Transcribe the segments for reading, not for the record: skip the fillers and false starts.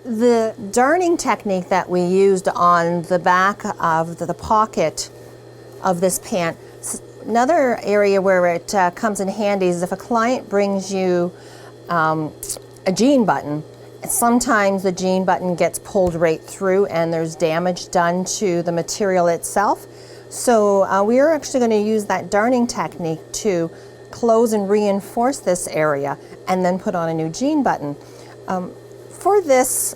The darning technique that we used on the back of the pocket of this pant, another area where it comes in handy is if a client brings you a jean button. Sometimes the jean button gets pulled right through and there's damage done to the material itself. So we are actually going to use that darning technique to close and reinforce this area and then put on a new jean button. For this,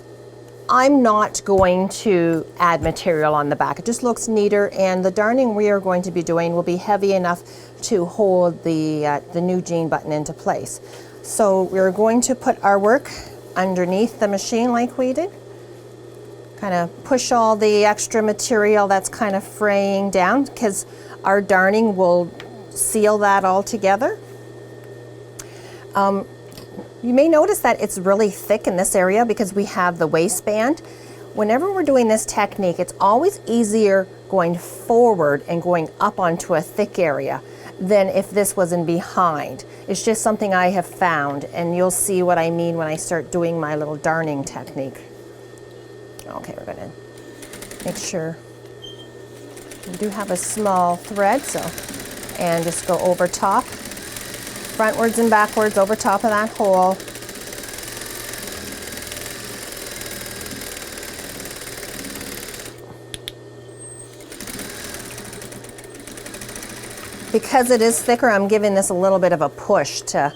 I'm not going to add material on the back. It just looks neater, and the darning we are going to be doing will be heavy enough to hold the new jean button into place. So we're going to put our work underneath the machine like we did. Kind of push all the extra material that's kind of fraying down, because our darning will seal that all together. You may notice that it's really thick in this area because we have the waistband. Whenever we're doing this technique, it's always easier going forward and going up onto a thick area than if this was in behind. It's just something I have found, and you'll see what I mean when I start doing my little darning technique. Okay, we're gonna make sure we do have a small thread, and just go over top, frontwards and backwards over top of that hole. Because it is thicker, I'm giving this a little bit of a push to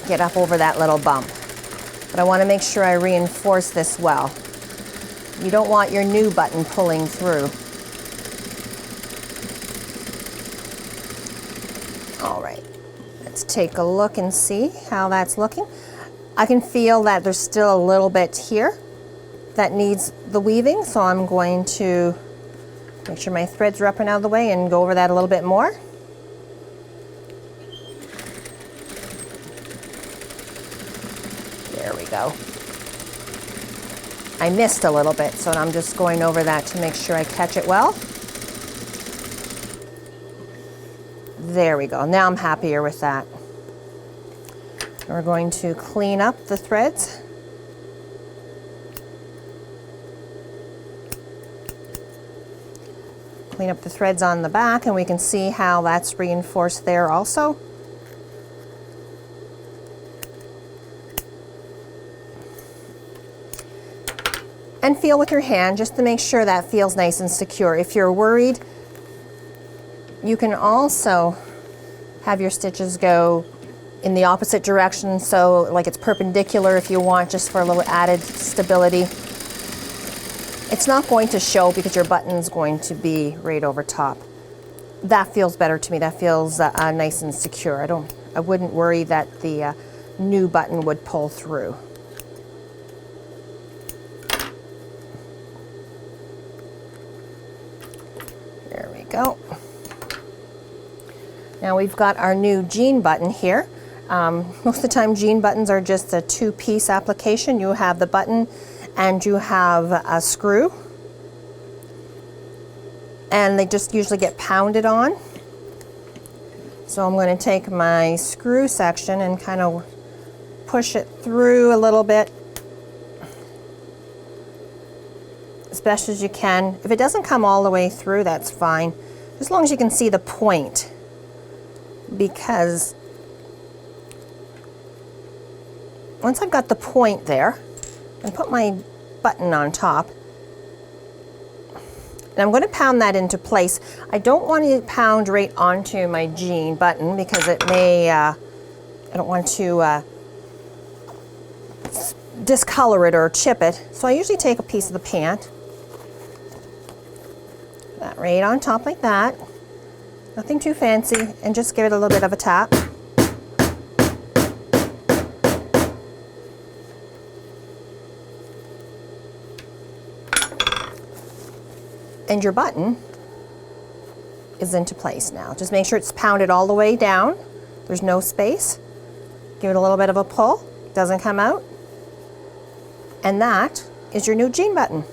get up over that little bump. But I want to make sure I reinforce this well. You don't want your new button pulling through. All right, let's take a look and see how that's looking. I can feel that there's still a little bit here that needs the weaving, so I'm going to make sure my threads are up and out of the way and go over that a little bit more. There we go. I missed a little bit, so I'm just going over that to make sure I catch it well. There we go. Now I'm happier with that. We're going to clean up the threads. Clean up the threads on the back, and we can see how that's reinforced there also. And feel with your hand just to make sure that feels nice and secure. If you're worried, you can also have your stitches go in the opposite direction, so like it's perpendicular if you want, just for a little added stability. It's not going to show because your button's going to be right over top. That feels better to me. That feels nice and secure. I wouldn't worry that the new button would pull through. There we go. Now we've got our new jean button here. Most of the time jean buttons are just a two-piece application. You have the button and you have a screw, and they just usually get pounded on. So I'm going to take my screw section and kind of push it through a little bit as best as you can. If it doesn't come all the way through, that's fine, as long as you can see the point, because once I've got the point there, and put my button on top, and I'm going to pound that into place. I don't want to pound right onto my jean button because it may, I don't want to discolor it or chip it. So I usually take a piece of the pant, that right on top like that, nothing too fancy, and just give it a little bit of a tap. And your button is into place now. Just make sure it's pounded all the way down. There's no space. Give it a little bit of a pull. Doesn't come out. And that is your new jean button.